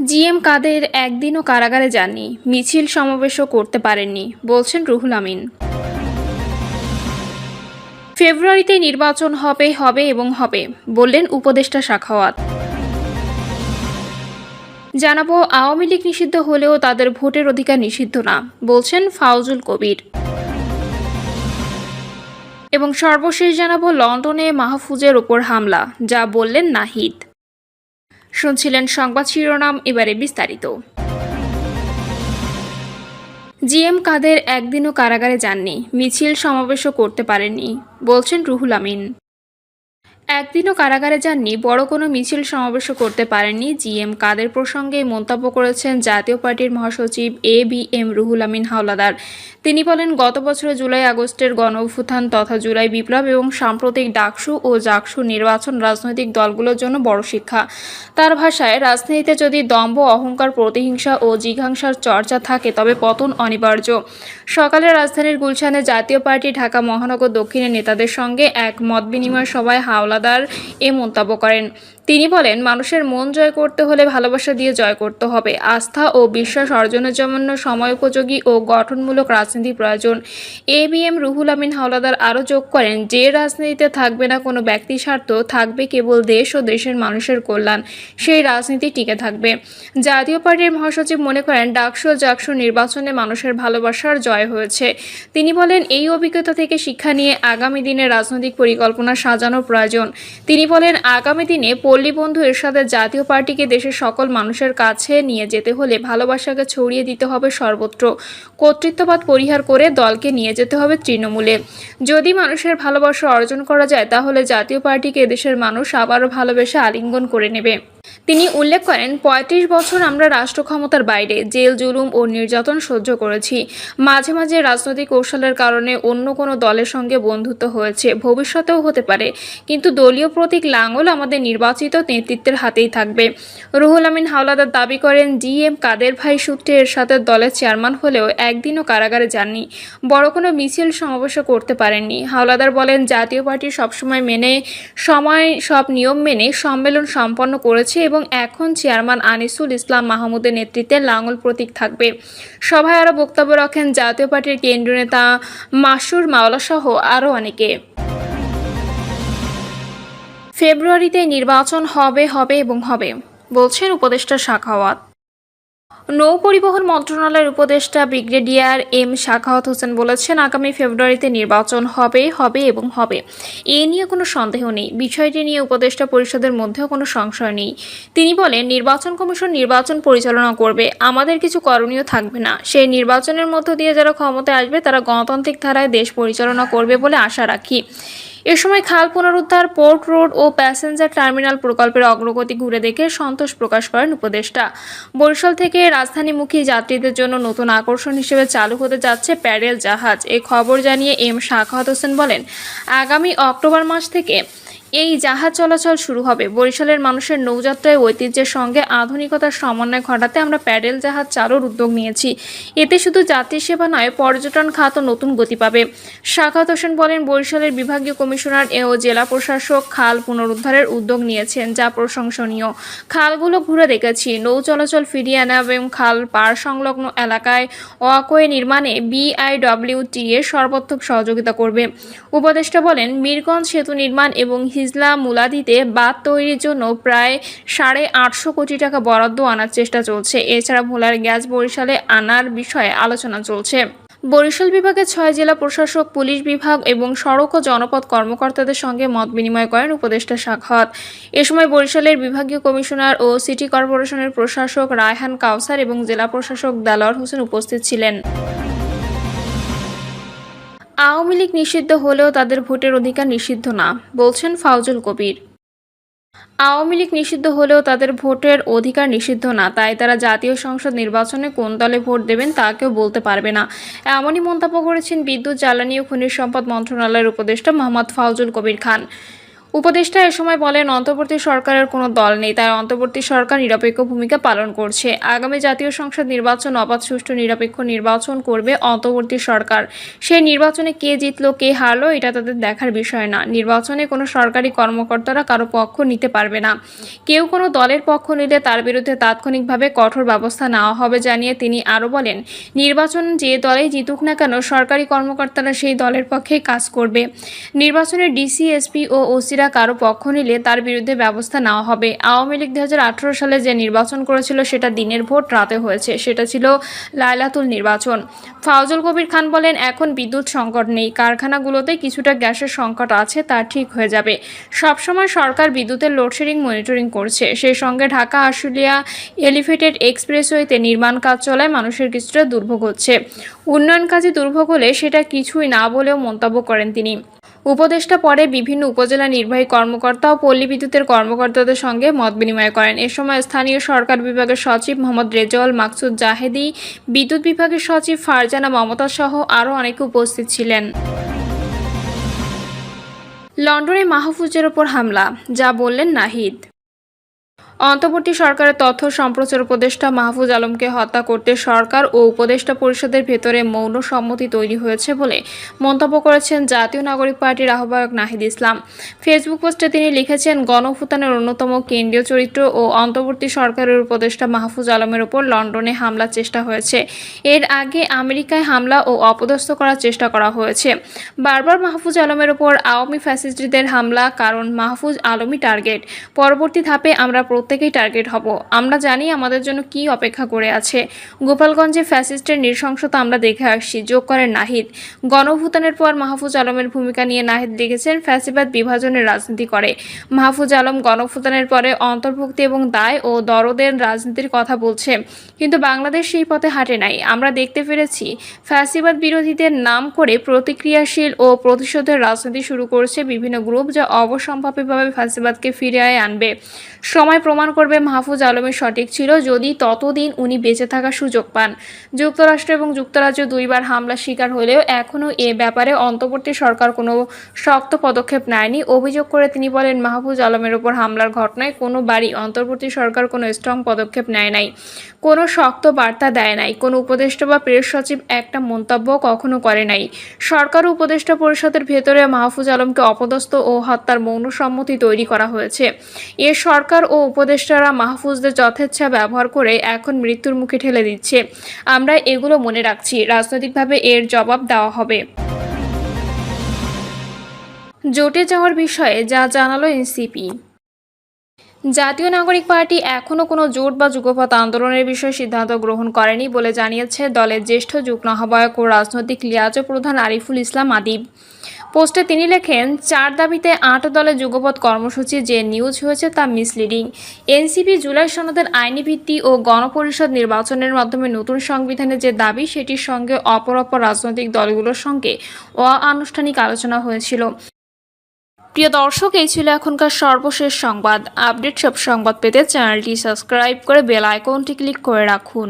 GM কাদের একদিনও কারাগারে যাননি, মিছিল সমাবেশও করতে পারেননি, বলছেন রুহুল আমিন। ফেব্রুয়ারিতে নির্বাচন হবে এবং হবে, বললেন উপদেষ্টা সাখাওয়াত। জানাবো, আওয়ামী লীগ নিষিদ্ধ হলেও তাদের ভোটের অধিকার নিষিদ্ধ না, বলছেন ফাউজুল কবির। এবং সর্বশেষ জানাবো, লন্ডনে মাহফুজের ওপর হামলা, যা বললেন নাহিদ। শুনছিলেন সংবাদ শিরোনাম, এবারে বিস্তারিত। জিএম কাদের একদিনও কারাগারে যাননি, মিছিল সমাবেশও করতে পারেননি, বলছেন রুহুল আমিন। একদিনও কারাগারে যাননি, বড় কোনো মিছিল সমাবেশও করতে পারেননি জিএম কাদের প্রসঙ্গে মন্তব্য করেছেন জাতীয় পার্টির মহাসচিব এবিএম রুহুল আমিন হাওলাদার। তিনি বলেন, গত বছরের জুলাই আগস্টের গণ অভ্যুত্থান তথা জুলাই বিপ্লব এবং সাম্প্রতিক ডাকসু ও জাকসু নির্বাচন রাজনৈতিক দলগুলোর জন্য বড় শিক্ষা। তার ভাষায়, রাজনীতিতে যদি দম্ভ, অহংকার, প্রতিহিংসা ও জিঘাংসার চর্চা থাকে তবে পতন অনিবার্য। সকালে রাজধানীর গুলশানে জাতীয় পার্টি ঢাকা মহানগর দক্ষিণের নেতাদের সঙ্গে এক মতবিনিময় সভায় হাওলাদার এ মন্তব্য করেন। তিনি বলেন, মানুষের মন জয় করতে হলে ভালোবাসা দিয়ে জয় করতে হবে। আস্থা ও বিশ্বাস অর্জনের জন্য সময়োপযোগী ও গঠনমূলক রাজনীতি প্রয়োজন। এবিএম রুহুল আমিন হাওলাদার আরও যোগ করেন, যে রাজনীতিতে থাকবে না কোনো ব্যক্তি স্বার্থ, থাকবে কেবল দেশ ও দেশের মানুষের কল্যাণ, সেই রাজনীতি টিকে থাকবে। জাতীয় পার্টির মহাসচিব মনে করেন, ডাকসু ও জাকসু নির্বাচনে মানুষের ভালোবাসার জয় হয়েছে। তিনি বলেন, এই অভিজ্ঞতা থেকে শিক্ষা নিয়ে আগামী দিনে রাজনৈতিক পরিকল্পনা সাজানো প্রয়োজন। তিনি বলেন, আগামী দিনে পল্লী বন্ধু এরশাদের জাতীয় পার্টিকে দেশের সকল মানুষের কাছে নিয়ে যেতে হলে ভালোবাসাকে ছড়িয়ে দিতে হবে সর্বত্র। কর্তৃত্ববাদ পরিহার করে দলকে নিয়ে যেতে হবে তৃণমূলে। যদি মানুষের ভালোবাসা অর্জন করা যায়, তাহলে জাতীয় পার্টিকে দেশের মানুষ আবারও ভালোবেসে আলিঙ্গন করে নেবে। তিনি উল্লেখ করেন, ৩৫ বছর আমরা রাষ্ট্র ক্ষমতার বাইরে জেল, জুলুম ও নির্যাতন সহ্য করেছি। মাঝে মাঝে রাজনৈতিক কৌশলের কারণে অন্য কোনো দলের সঙ্গে বন্ধুত্ব হয়েছে, ভবিষ্যতেও হতে পারে, কিন্তু দলীয় প্রতীক লাঙল আমাদের নির্বাচিত নেতৃত্বের হাতেই থাকবে। রুহুল আমিন হাওলাদার দাবি করেন, জিএম কাদের ভাই সূত্রে এরশাদের দলের চেয়ারম্যান হলেও একদিনও কারাগারে যাননি, বড় কোনো মিছিল সমাবেশও করতে পারেননি। হাওলাদার বলেন, জাতীয় পার্টি সবসময় সব নিয়ম মেনে সম্মেলন সম্পন্ন করেছে এবং এখন চেয়ারম্যান আনিসুল ইসলাম মাহমুদের নেতৃত্বে লাঙল প্রতীক থাকবে। সভায় আরও বক্তব্য রাখেন জাতীয় পার্টির কেন্দ্রীয় নেতা মাসুর মাওলা সহ আরও অনেকে। ফেব্রুয়ারিতে নির্বাচন হবে এবং হবে, বলছেন উপদেষ্টা সাখাওয়াত। নৌ পরিবহন মন্ত্রণালয়ের উপদেষ্টা ব্রিগেডিয়ার এম সাখাওয়াত হোসেন বলেছেন, আগামী ফেব্রুয়ারিতে নির্বাচন হবে এবং হবে, এ নিয়ে কোনো সন্দেহ নেই। বিষয়টি নিয়ে উপদেষ্টা পরিষদের মধ্যেও কোনো সংশয় নেই। তিনি বলেন, নির্বাচন কমিশন নির্বাচন পরিচালনা করবে, আমাদের কিছু করণীয় থাকবে না। সেই নির্বাচনের মধ্য দিয়ে যারা ক্ষমতায় আসবে তারা গণতান্ত্রিক ধারায় দেশ পরিচালনা করবে বলে আশা রাখি। এ সময় খাল পুনরুদ্ধার, পোর্ট রোড ও প্যাসেঞ্জার টার্মিনাল প্রকল্পের অগ্রগতি ঘুরে দেখে সন্তোষ প্রকাশ করেন উপদেষ্টা। বরিশাল থেকে রাজধানীমুখী যাত্রীদের জন্য নতুন আকর্ষণ হিসেবে চালু হতে যাচ্ছে প্যাডেল জাহাজ। এই খবর জানিয়ে এম সাখাওয়াত হোসেন বলেন, আগামী অক্টোবর মাস থেকে এই জাহাজ চলাচল শুরু হবে। বরিশালের মানুষের নৌযাত্রায় ঐতিহ্যের সঙ্গে আধুনিকতার সমন্বয় ঘটাতে আমরা প্যাডেল জাহাজ চালুর উদ্যোগ নিয়েছি। এতে শুধু যাত্রী সেবা নয়, পর্যটন খাতও নতুন গতি পাবে। সাখাওয়াত হোসেন বলেন, বরিশালের বিভাগীয় কমিশনার ও জেলা প্রশাসক খাল পুনরুদ্ধারের উদ্যোগ নিয়েছেন, যা প্রশংসনীয়। খালগুলো ঘুরে দেখেছি, নৌ চলাচল ফিরিয়ে আনা এবং খাল পার সংলগ্ন এলাকায় ওয়াকওয়ে নির্মাণে BIWTA সর্বাত্মক সহযোগিতা করবে। উপদেষ্টা বলেন, মিরগঞ্জ সেতু নির্মাণ এবং হিজলা মুলাদিতে বাঁধ তৈরির জন্য প্রায় 850 কোটি টাকা বরাদ্দ আনার চেষ্টা চলছে। এছাড়া ভোলার গ্যাস বরিশালে আনার বিষয়ে আলোচনা চলছে। বরিশাল বিভাগের 6 জেলা প্রশাসক, পুলিশ বিভাগ এবং সড়ক ও জনপথ কর্মকর্তাদের সঙ্গে মত বিনিময় করেন উপদেষ্টা সাখাওয়াত। এ সময় বরিশালের বিভাগীয় কমিশনার ও সিটি কর্পোরেশনের প্রশাসক রায়হান কাউসার এবং জেলা প্রশাসক দেলোয়ার হোসেন উপস্থিত ছিলেন। আওয়ামী লীগ নিষিদ্ধ হলেও তাদের ভোটের অধিকার নিষিদ্ধ না, বলছেন ফাউজুল কবির। আওয়ামী লীগ নিষিদ্ধ হলেও তাদের ভোটের অধিকার নিষিদ্ধ না, তাই তারা জাতীয় সংসদ নির্বাচনে কোন দলে ভোট দেবেন তা কেউ বলতে পারবে না, এমনই মন্তব্য করেছেন বিদ্যুৎ, জ্বালানি ও খনিজ সম্পদ মন্ত্রণালয়ের উপদেষ্টা মোহাম্মদ ফাউজুল কবির খান। উপদেষ্টা এ সময় বলেন, অন্তর্বর্তী সরকারের কোনো দল নেই, তাই অন্তর্বর্তী সরকার নিরপেক্ষ ভূমিকা পালন করছে। আগামী জাতীয় সংসদ নির্বাচন অবাধ, সুষ্ঠু, নিরপেক্ষ নির্বাচন করবে অন্তর্বর্তী সরকার। সেই নির্বাচনে কে জিতলো কে হারলো এটা তাদের দেখার বিষয় না। নির্বাচনে কোনো সরকারি কর্মকর্তারা কারো পক্ষ নিতে পারবে না। কেউ কোনো দলের পক্ষ নিলে তার বিরুদ্ধে তাৎক্ষণিকভাবে কঠোর ব্যবস্থা নেওয়া হবে জানিয়ে তিনি আরও বলেন, নির্বাচন যে দলেই জিতুক না কেন সরকারি কর্মকর্তারা সেই দলের পক্ষেই কাজ করবে। নির্বাচনে ডিসি, এসপি ও ওসিরা কারো পক্ষ নিলে তার বিরুদ্ধে ব্যবস্থা নেওয়া হবে। আওয়ামী লীগ 2018 সালে যে নির্বাচন করেছিল সেটা দিনের ভোট রাতে হয়েছে, সেটা ছিল লাইলাতুল নির্বাচন। ফাউজুল কবির খান বলেন, এখন বিদ্যুৎ সংকট নেই, কারখানাগুলোতে কিছুটা গ্যাসের সংকট আছে, তা ঠিক হয়ে যাবে। সবসময় সরকার বিদ্যুতের লোডশেডিং মনিটরিং করছে। সেই সঙ্গে ঢাকা আশুলিয়া এলিভেটেড এক্সপ্রেসওয়েতে নির্মাণ কাজ চলায় মানুষের কিছুটা দুর্ভোগ হচ্ছে। উন্নয়ন কাজে দুর্ভোগ হলে সেটা কিছুই না বলেও মন্তব্য করেন তিনি। উপদেষ্টা পরে বিভিন্ন উপজেলা নির্বাহী কর্মকর্তা ও পল্লী বিদ্যুতের কর্মকর্তাদের সঙ্গে মত বিনিময় করেন। এ সময় স্থানীয় সরকার বিভাগের সচিব মোহাম্মদ রেজাউল মাকসুদ জাহেদি, বিদ্যুৎ বিভাগের সচিব ফারজানা মমতা সহ আরও অনেকে উপস্থিত ছিলেন। লন্ডনে মাহফুজের ওপর হামলা, যা বললেন নাহিদ। অন্তর্বর্তী সরকারের তথ্য সম্প্রচার উপদেষ্টা মাহফুজ আলমকে হত্যা করতে সরকার ও উপদেষ্টা পরিষদের ভেতরে মৌন সম্মতি তৈরি হয়েছে বলে মন্তব্য করেছেন জাতীয় নাগরিক পার্টির আহ্বায়ক নাহিদ ইসলাম। ফেসবুক পোস্টে তিনি লিখেছেন, গণঅভ্যুত্থানের অন্যতম কেন্দ্রীয় চরিত্র ও অন্তর্বর্তী সরকারের উপদেষ্টা মাহফুজ আলমের ওপর লন্ডনে হামলার চেষ্টা হয়েছে। এর আগে আমেরিকায় হামলা ও অপদস্থ করার চেষ্টা করা হয়েছে। বারবার মাহফুজ আলমের ওপর আওয়ামী ফ্যাসিস্টদের হামলা, কারণ মাহফুজ আলমই টার্গেট। পরবর্তী ধাপে আমরা প্রত্যেকেই টার্গেট হব। আমরা জানি আমাদের জন্য কি অপেক্ষা করে আছে। গোপালগঞ্জে ফ্যাসিস্টের নৃশংসতা আমরা দেখে আসছি, যোগ করেন নাহিদ। গণঅভ্যুত্থানের পর মাহফুজ আলমের ভূমিকা নিয়ে নাহিদ লিখেছেন, ফ্যাসিবাদ বিভাজনের রাজনীতি করে। মাহফুজ আলম গণঅভ্যুত্থানের পরে অন্তর্ভুক্তি এবং দায় ও দরদের রাজনীতির কথা বলছে, কিন্তু বাংলাদেশ সেই পথে হাঁটে নাই। আমরা দেখতে পেরেছি ফ্যাসিবাদ বিরোধীদের নাম করে প্রতিক্রিয়াশীল ও প্রতিশোধের রাজনীতি শুরু করছে বিভিন্ন গ্রুপ, যা অবসম্ভাবীভাবে ফ্যাসিবাদকে ফিরিয়ে আনবে। সময় প্রমাণ করবে মাহফুজ আলমের সঠিক ছিল, যদি ততদিন উনি বেঁচে থাকার সুযোগ পান। যুক্তরাষ্ট্র এবং যুক্তরাজ্য দুইবার হামলার শিকার হলেও এখনও এ ব্যাপারে অন্তর্বর্তী সরকার কোনো শক্ত পদক্ষেপ নেয়নি। অভিযোগ করে তিনি বলেন, মাহফুজ আলমের ওপর হামলার ঘটনায় কোনোবারই অন্তর্বর্তী সরকার কোনো স্ট্রং পদক্ষেপ নেয় নাই, কোনো শক্ত বার্তা দেয় নাই, কোনো উপদেষ্টা বা প্রেস সচিব একটা মন্তব্য কখনো করে নাই। সরকার ও উপদেষ্টা পরিষদের ভেতরে মাহফুজ আলমকে অপদস্থ ও হত্যার মৌন সম্মতি তৈরি করা হয়েছে। এ সরকার ও উপদেষ্টারা মাহফুজদের যথেচ্ছা ব্যবহার করে এখন মৃত্যুর মুখে ঠেলে দিচ্ছে। আমরা এগুলো মনে রাখছি, রাজনৈতিকভাবে এর জবাব দেওয়া হবে। জোটে যাওয়ার বিষয়ে যা জানালো এনসিপি। জাতীয় নাগরিক পার্টি এখনও কোনো জোট বা যুগপৎ আন্দোলনের বিষয়ে সিদ্ধান্ত গ্রহণ করেনি বলে জানিয়েছে দলের জ্যেষ্ঠ যুগ্ম আহ্বায়ক ও রাজনৈতিক লিয়াজো প্রধান আরিফুল ইসলাম আদিব। পোস্টে তিনি লেখেন, 4 দাবিতে 8 দলের যুগপৎ কর্মসূচি যে নিউজ হয়েছে তা মিসলিডিং। এনসিপি জুলাই সনদের আইনি ভিত্তি ও গণপরিষদ নির্বাচনের মাধ্যমে নতুন সংবিধানে যে দাবি, সেটির সঙ্গে অপর রাজনৈতিক দলগুলোর সঙ্গে অনানুষ্ঠানিক আলোচনা হয়েছিল। প্রিয় দর্শক, এই ছিল এখনকার সর্বশেষ সংবাদ। আপডেট সব সংবাদ পেতে চ্যানেলটি সাবস্ক্রাইব করে বেল আইকনটি ক্লিক করে রাখুন।